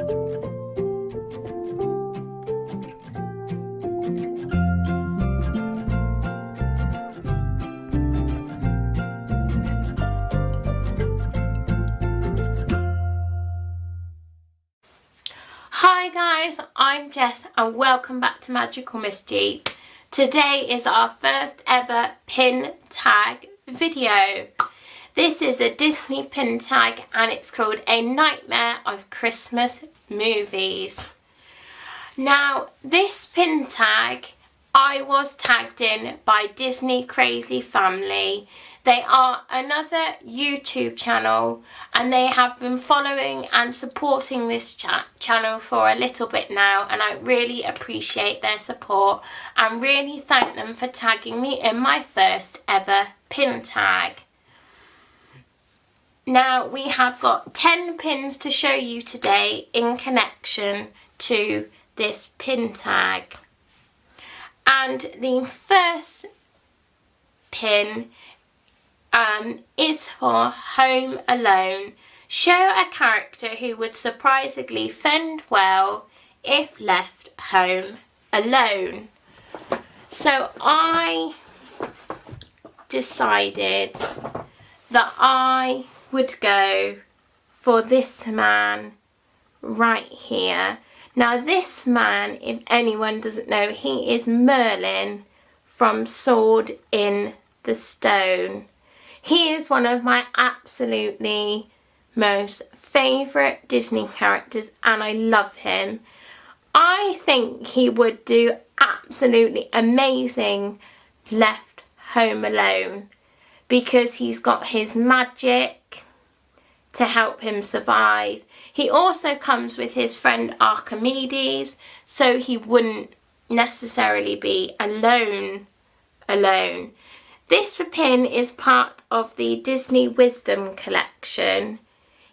Hi guys, I'm Jess and welcome back to Magical Mischief. Today is our first ever pin tag video. This is a Disney pin tag and it's called A Nightmare of Christmas Movies. Now this pin tag I was tagged in by Disney Crazy Family. They are another YouTube channel and they have been following and supporting this channel for a little bit now, and I really appreciate their support and really thank them for tagging me in my first ever pin tag. Now we have got 10 pins to show you today in connection to this pin tag. And the first pin is for Home Alone. Show a character who would surprisingly fend well if left home alone. So I decided that I would go for this man right here. Now this man, if anyone doesn't know, he is Merlin from Sword in the Stone. He is one of my absolutely most favourite Disney characters and I love him. I think he would do absolutely amazing left home alone because he's got his magic to help him survive. He also comes with his friend Archimedes, so he wouldn't necessarily be alone. This pin is part of the Disney Wisdom collection.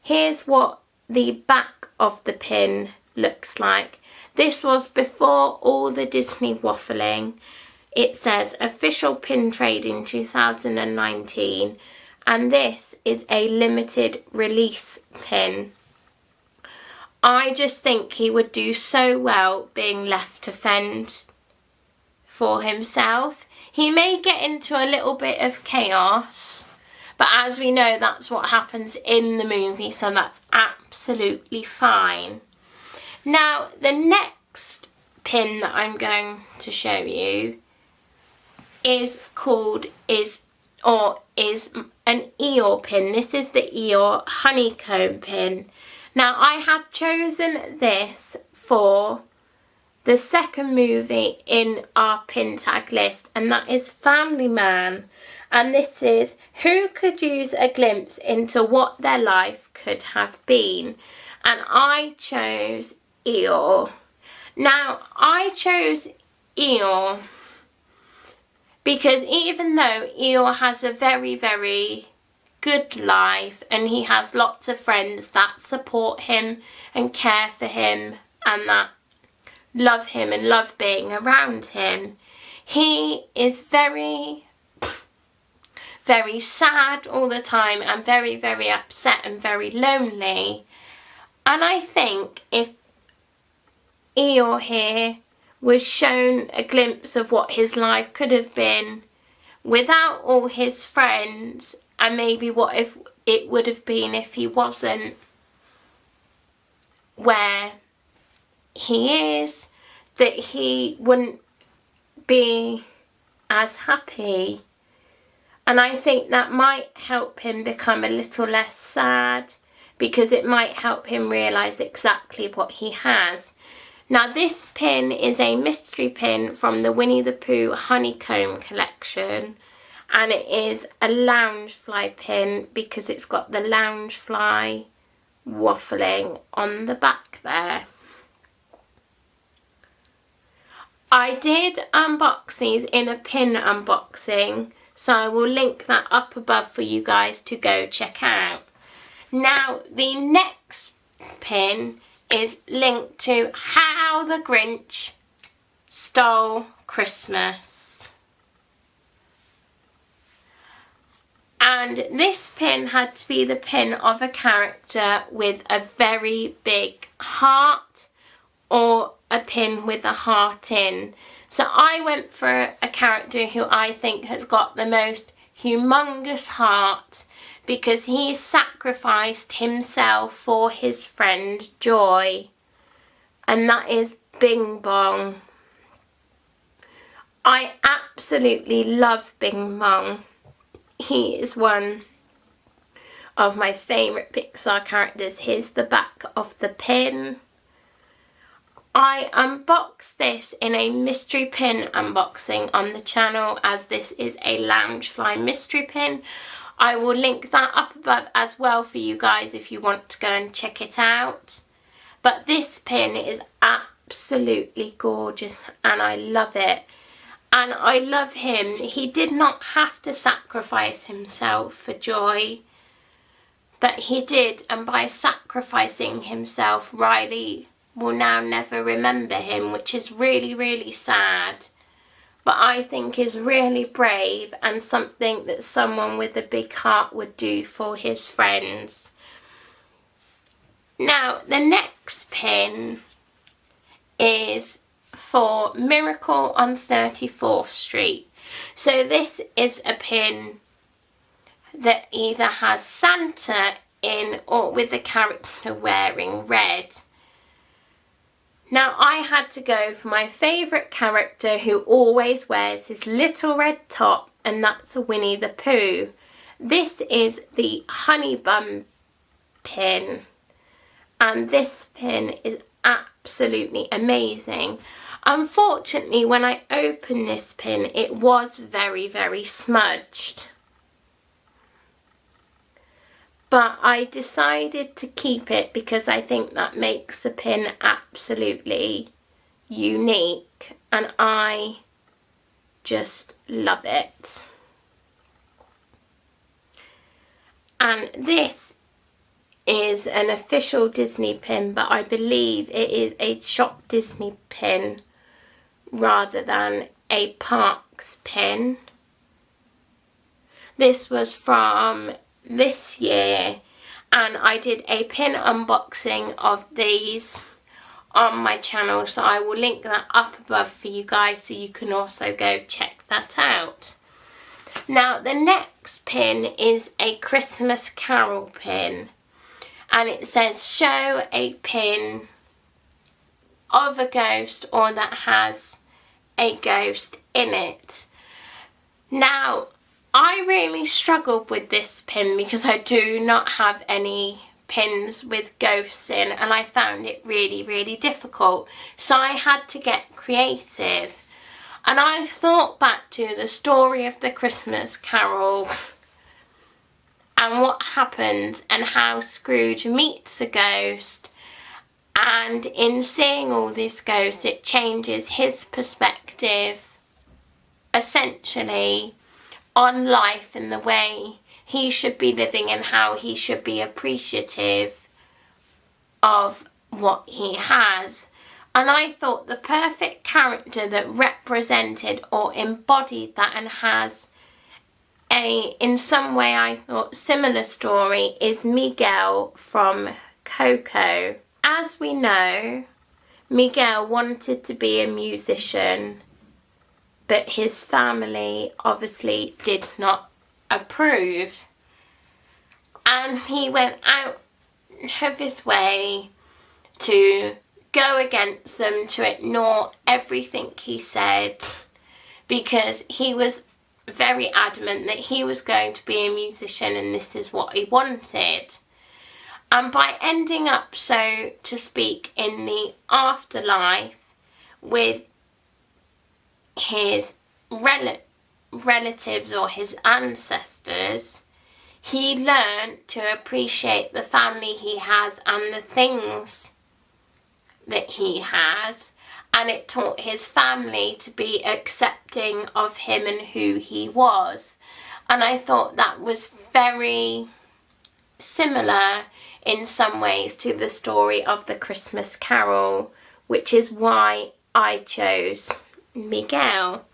Here's what the back of the pin looks like. This was before all the Disney waffling. It says official pin trade in 2019 and this is a limited release pin. I just think he would do so well being left to fend for himself. He may get into a little bit of chaos, but as we know, that's what happens in the movie, so that's absolutely fine. Now, the next pin that I'm going to show you is an Eeyore pin. This is the Eeyore honeycomb pin. Now, I have chosen this for the second movie in our pin tag list, and that is Family Man. And this is who could use a glimpse into what their life could have been. And I chose Eeyore. Now, I chose Eeyore because even though Eeyore has a very, very good life and he has lots of friends that support him and care for him and that love him and love being around him, he is very, very sad all the time and very, very upset and very lonely. And I think if Eeyore here was shown a glimpse of what his life could have been without all his friends, and maybe what if it would have been if he wasn't where he is, that he wouldn't be as happy. And I think that might help him become a little less sad because it might help him realise exactly what he has. Now this pin is a mystery pin from the Winnie the Pooh honeycomb collection, and it is a loungefly pin because it's got the loungefly waffling on the back there. I did unbox these in a pin unboxing, so I will link that up above for you guys to go check out. Now the next pin is linked to How the Grinch Stole Christmas. And this pin had to be the pin of a character with a very big heart, or a pin with a heart in. So I went for a character who I think has got the most humongous heart, because he sacrificed himself for his friend Joy, and that is Bing Bong. I absolutely love Bing Bong. He is one of my favourite Pixar characters. Here's the back of the pin. I unboxed this in a mystery pin unboxing on the channel, as this is a Loungefly mystery pin. I will link that up above as well for you guys if you want to go and check it out. But this pin is absolutely gorgeous and I love it. And I love him. He did not have to sacrifice himself for Joy, but he did, and by sacrificing himself, Riley will now never remember him, which is really, really sad. But I think is really brave and something that someone with a big heart would do for his friends. Now, the next pin is for Miracle on 34th Street. So this is a pin that either has Santa in or with a character wearing red. Now I had to go for my favourite character who always wears his little red top, and that's Winnie the Pooh. This is the Honey Bun pin, and this pin is absolutely amazing. Unfortunately, when I opened this pin, it was very, very smudged. But I decided to keep it because I think that makes the pin absolutely unique, and I just love it. And this is an official Disney pin, but I believe it is a Shop Disney pin rather than a Parks pin. This was from this year, and I did a pin unboxing of these on my channel, so I will link that up above for you guys so you can also go check that out. Now the next pin is a Christmas Carol pin, and it says show a pin of a ghost or that has a ghost in it. Now I really struggled with this pin because I do not have any pins with ghosts in, and I found it really, really difficult. So I had to get creative. And I thought back to the story of the Christmas Carol and what happens and how Scrooge meets a ghost. And in seeing all these ghosts, it changes his perspective, essentially, on life and the way he should be living and how he should be appreciative of what he has. And I thought the perfect character that represented or embodied that and has a, in some way I thought, similar story is Miguel from Coco. As we know, Miguel wanted to be a musician, but his family obviously did not approve. And he went out of his way to go against them, to ignore everything he said, because he was very adamant that he was going to be a musician and this is what he wanted. And by ending up, so to speak, in the afterlife with his relatives or his ancestors, he learned to appreciate the family he has and the things that he has, and it taught his family to be accepting of him and who he was. And I thought that was very similar in some ways to the story of the Christmas Carol, which is why I chose Miguel.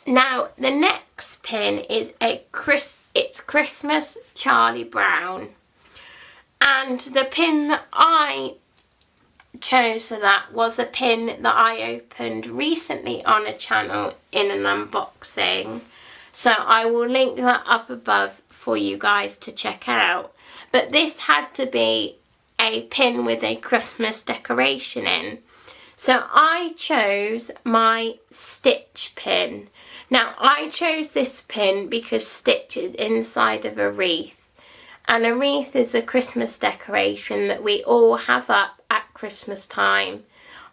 Now the next pin is it's Christmas Charlie Brown, and the pin that I chose for that was a pin that I opened recently on a channel in an unboxing, so I will link that up above for you guys to check out. But this had to be a pin with a Christmas decoration in, so I chose my Stitch pin. Now I chose this pin because Stitch is inside of a wreath, and a wreath is a Christmas decoration that we all have up at Christmas time.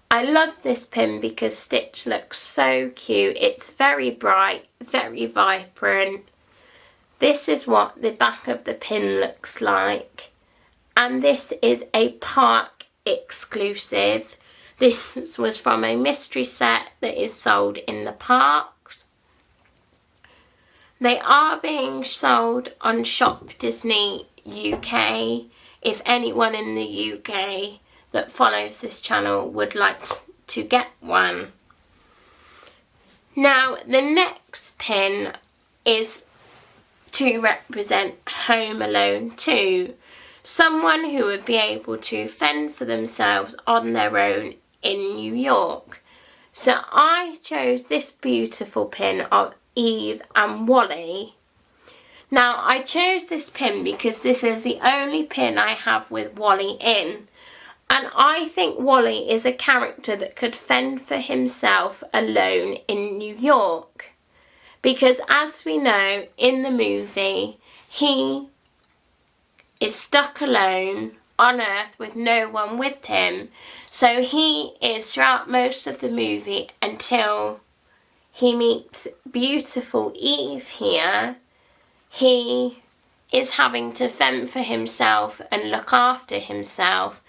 I love this pin because Stitch looks so cute. It's very bright, very vibrant. This is what the back of the pin looks like, and this is a park exclusive. This was from a mystery set that is sold in the parks. They are being sold on Shop Disney UK, if anyone in the UK that follows this channel would like to get one. Now the next pin is to represent Home Alone 2, someone who would be able to fend for themselves on their own in New York. So I chose this beautiful pin of Eve and Wally. Now I chose this pin because this is the only pin I have with Wally in, and I think Wally is a character that could fend for himself alone in New York, because as we know in the movie, he is stuck alone on Earth with no one with him. So he is throughout most of the movie until he meets beautiful Eve here. He is having to fend for himself and look after himself.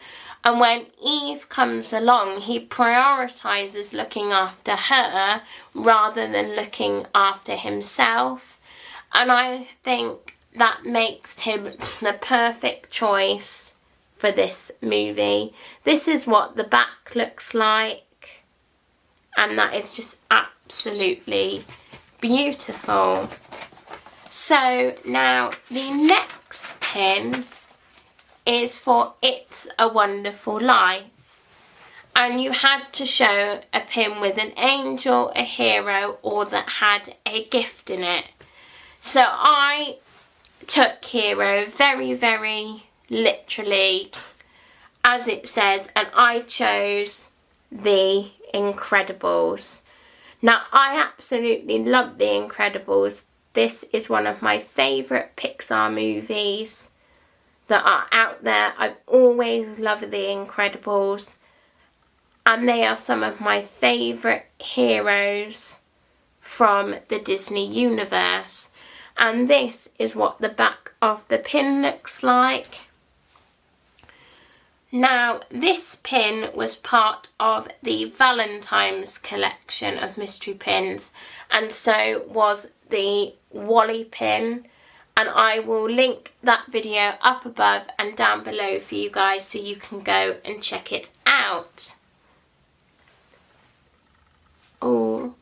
And when Eve comes along, he prioritises looking after her rather than looking after himself. And I think that makes him the perfect choice for this movie. This is what the back looks like, and that is just absolutely beautiful. So now the next pin is for It's a Wonderful Life, and you had to show a pin with an angel, a hero, or that had a gift in it. So I took hero very, very literally as it says, and I chose The Incredibles. Now I absolutely love The Incredibles. This is one of my favourite Pixar movies that are out there. I've always loved The Incredibles, and they are some of my favourite heroes from the Disney universe. And this is what the back of the pin looks like. Now this pin was part of the Valentine's collection of mystery pins, and so was the Wally pin, and I will link that video up above and down below for you guys so you can go and check it out. Oh,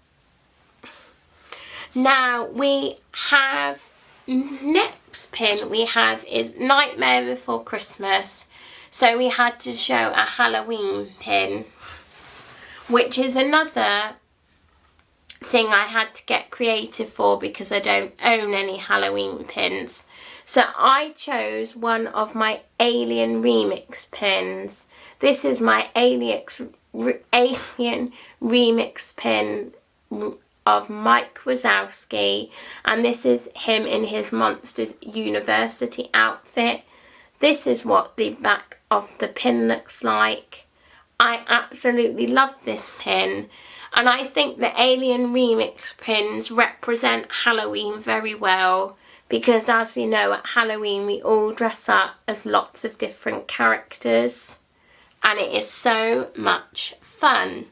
now we have next pin we have is Nightmare Before Christmas. So we had to show a Halloween pin, which is another thing I had to get creative for because I don't own any Halloween pins. So I chose one of my Alien Remix pins. This is my Alien Remix pin of Mike Wazowski, and this is him in his Monsters University outfit. This is what the back of the pin looks like. I absolutely love this pin, and I think the Alien Remix pins represent Halloween very well, because as we know, at Halloween we all dress up as lots of different characters, and it is so much fun.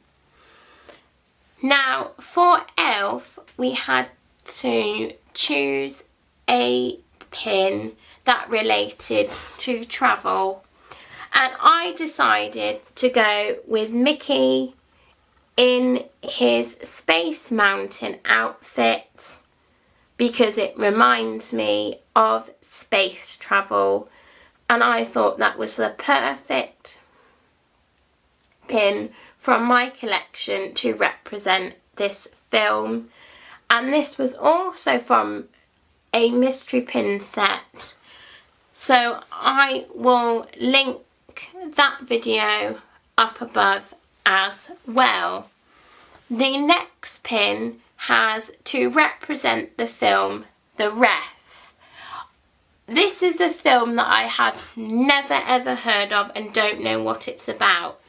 Now for Elf, we had to choose a pin that related to travel, and I decided to go with Mickey in his Space Mountain outfit because it reminds me of space travel, and I thought that was the perfect pin from my collection to represent this film. And this was also from a mystery pin set, so I will link that video up above as well. The next pin has, to represent the film, The Ref. This is a film that I have never ever heard of and don't know what it's about.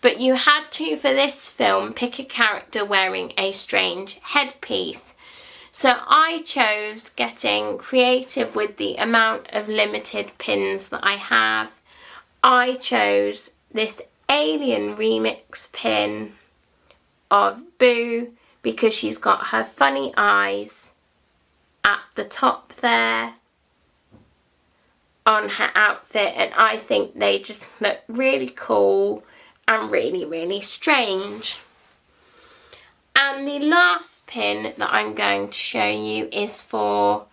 But you had to, for this film, pick a character wearing a strange headpiece. So I chose getting creative with the amount of limited pins that I have. I chose this Alien remix pin of Boo because she's got her funny eyes at the top there on her outfit, and I think they just look really cool and really, really strange. And the last pin that I'm going to show you is for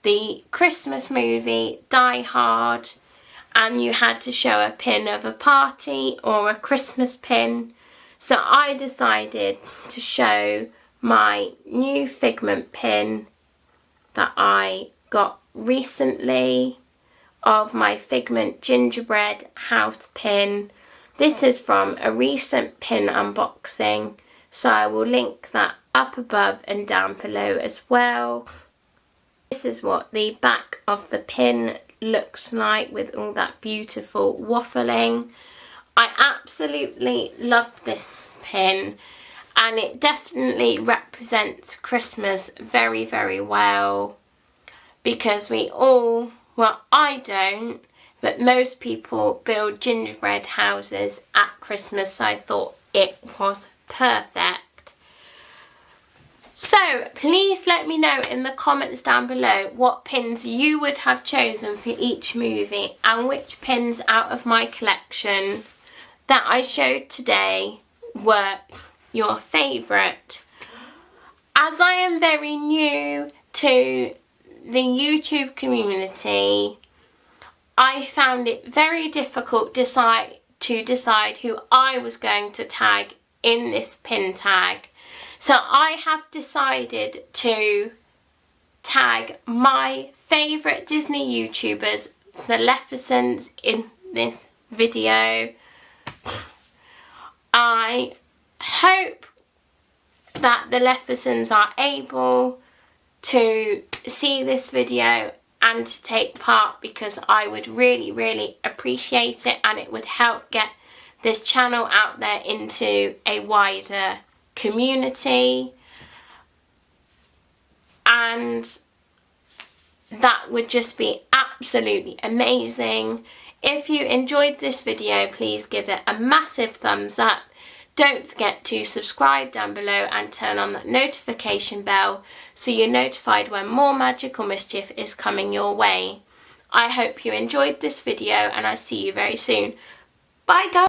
the Christmas movie Die Hard, and you had to show a pin of a party or a Christmas pin. So I decided to show my new Figment pin that I got recently of my Figment Gingerbread house pin. This is from a recent pin unboxing, so I will link that up above and down below as well. This is what the back of the pin looks like with all that beautiful waffling. I absolutely love this pin, and it definitely represents Christmas very, very well, because we all, well, I don't, but most people build gingerbread houses at Christmas, so I thought it was perfect. So please let me know in the comments down below what pins you would have chosen for each movie, and which pins out of my collection that I showed today were your favourite. As I am very new to the YouTube community, I found it very difficult to decide who I was going to tag in this pin tag. So I have decided to tag my favourite Disney YouTubers, the Leffersons, in this video. I hope that the Leffersons are able to see this video and to take part, because I would really, really appreciate it, and it would help get this channel out there into a wider community, and that would just be absolutely amazing. If you enjoyed this video, please give it a massive thumbs up. Don't forget to subscribe down below and turn on that notification bell so you're notified when more magical mischief is coming your way. I hope you enjoyed this video, and I'll see you very soon. Bye guys!